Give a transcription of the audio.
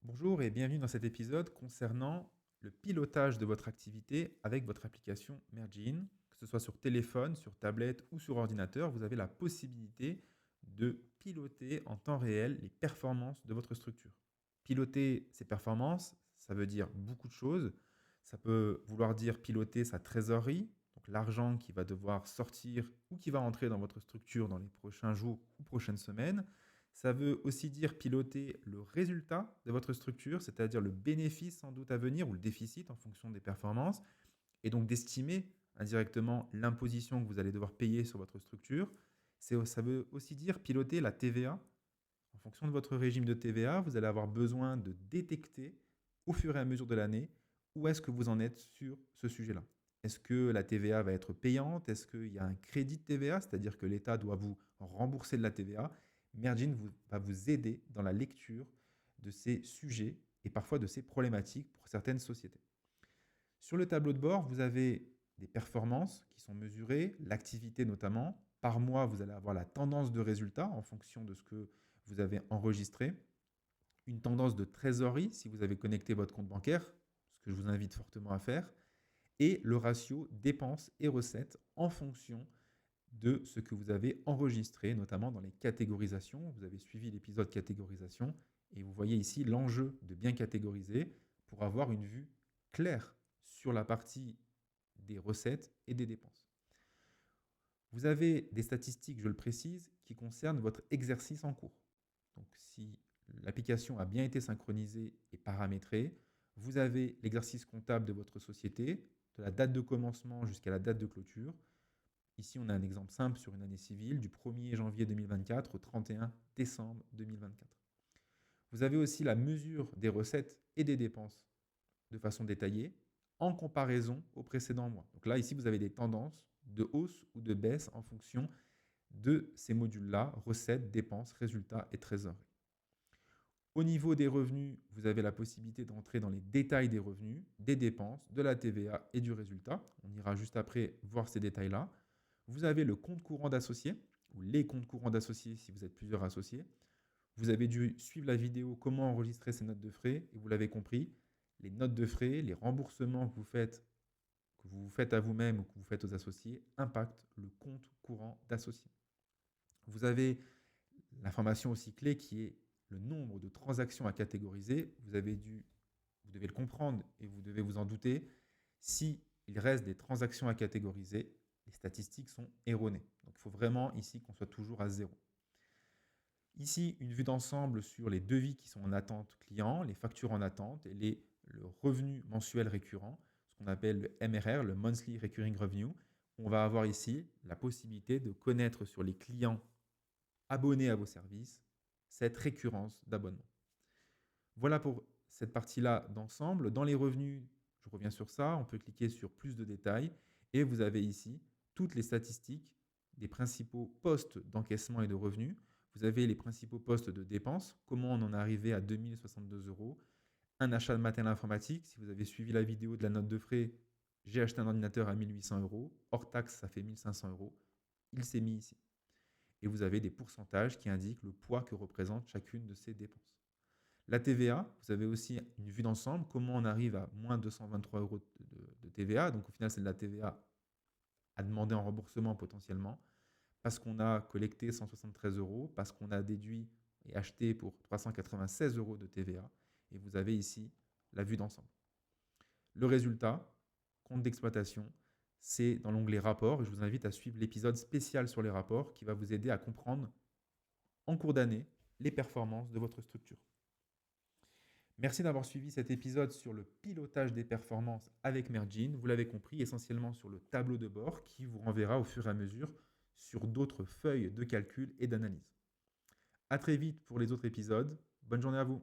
Bonjour et bienvenue dans cet épisode concernant le pilotage de votre activité avec votre application Mergin. Que ce soit sur téléphone, sur tablette ou sur ordinateur, vous avez la possibilité de piloter en temps réel les performances de votre structure. Piloter ces performances, ça veut dire beaucoup de choses. Ça peut vouloir dire piloter sa trésorerie, donc l'argent qui va devoir sortir ou qui va entrer dans votre structure dans les prochains jours ou prochaines semaines. Ça veut aussi dire piloter le résultat de votre structure, c'est-à-dire le bénéfice sans doute à venir ou le déficit en fonction des performances, et donc d'estimer indirectement l'imposition que vous allez devoir payer sur votre structure. Ça veut aussi dire piloter la TVA. En fonction de votre régime de TVA, vous allez avoir besoin de détecter au fur et à mesure de l'année où est-ce que vous en êtes sur ce sujet-là. Est-ce que la TVA va être payante? Est-ce qu'il y a un crédit de TVA, c'est-à-dire que l'État doit vous rembourser de la TVA? Mergin va vous aider dans la lecture de ces sujets et parfois de ces problématiques pour certaines sociétés. Sur le tableau de bord, vous avez des performances qui sont mesurées, l'activité notamment. Par mois, vous allez avoir la tendance de résultat en fonction de ce que vous avez enregistré. Une tendance de trésorerie si vous avez connecté votre compte bancaire, ce que je vous invite fortement à faire. Et le ratio dépenses et recettes en fonction de ce que vous avez enregistré, notamment dans les catégorisations. Vous avez suivi l'épisode catégorisation et vous voyez ici l'enjeu de bien catégoriser pour avoir une vue claire sur la partie des recettes et des dépenses. Vous avez des statistiques, je le précise, qui concernent votre exercice en cours. Donc si l'application a bien été synchronisée et paramétrée, vous avez l'exercice comptable de votre société, de la date de commencement jusqu'à la date de clôture. Ici, on a un exemple simple sur une année civile du 1er janvier 2024 au 31 décembre 2024. Vous avez aussi la mesure des recettes et des dépenses de façon détaillée en comparaison au précédent mois. Donc là, ici, vous avez des tendances de hausse ou de baisse en fonction de ces modules-là, recettes, dépenses, résultats et trésorerie. Au niveau des revenus, vous avez la possibilité d'entrer dans les détails des revenus, des dépenses, de la TVA et du résultat. On ira juste après voir ces détails-là. Vous avez le compte courant d'associés, ou les comptes courants d'associés si vous êtes plusieurs associés. Vous avez dû suivre la vidéo comment enregistrer ces notes de frais, et vous l'avez compris, les notes de frais, les remboursements que vous faites à vous-même ou que vous faites aux associés, impactent le compte courant d'associés. Vous avez l'information aussi clé qui est le nombre de transactions à catégoriser. Vous devez le comprendre et vous devez vous en douter. Si il reste des transactions à catégoriser, les statistiques sont erronées. Donc il faut vraiment ici qu'on soit toujours à zéro. Ici, une vue d'ensemble sur les devis qui sont en attente client, les factures en attente et le revenu mensuel récurrent, ce qu'on appelle le MRR, le Monthly Recurring Revenue. On va avoir ici la possibilité de connaître sur les clients abonnés à vos services cette récurrence d'abonnement. Voilà pour cette partie-là d'ensemble. Dans les revenus, je reviens sur ça, on peut cliquer sur plus de détails et vous avez ici toutes les statistiques des principaux postes d'encaissement et de revenus. Vous avez les principaux postes de dépenses, comment on en est arrivé à 2062 euros, un achat de matériel informatique. Si vous avez suivi la vidéo de la note de frais, j'ai acheté un ordinateur à 1800 euros, hors taxe, ça fait 1500 euros. Il s'est mis ici. Et vous avez des pourcentages qui indiquent le poids que représente chacune de ces dépenses. La TVA, vous avez aussi une vue d'ensemble, comment on arrive à moins 223 euros de TVA. Donc au final, c'est de la TVA à demander en remboursement potentiellement, parce qu'on a collecté 173 euros, parce qu'on a déduit et acheté pour 396 euros de TVA. Et vous avez ici la vue d'ensemble. Le résultat, compte d'exploitation, c'est dans l'onglet rapports. Je vous invite à suivre l'épisode spécial sur les rapports qui va vous aider à comprendre en cours d'année les performances de votre structure. Merci d'avoir suivi cet épisode sur le pilotage des performances avec Mergin. Vous l'avez compris, essentiellement sur le tableau de bord qui vous renverra au fur et à mesure sur d'autres feuilles de calcul et d'analyse. À très vite pour les autres épisodes. Bonne journée à vous.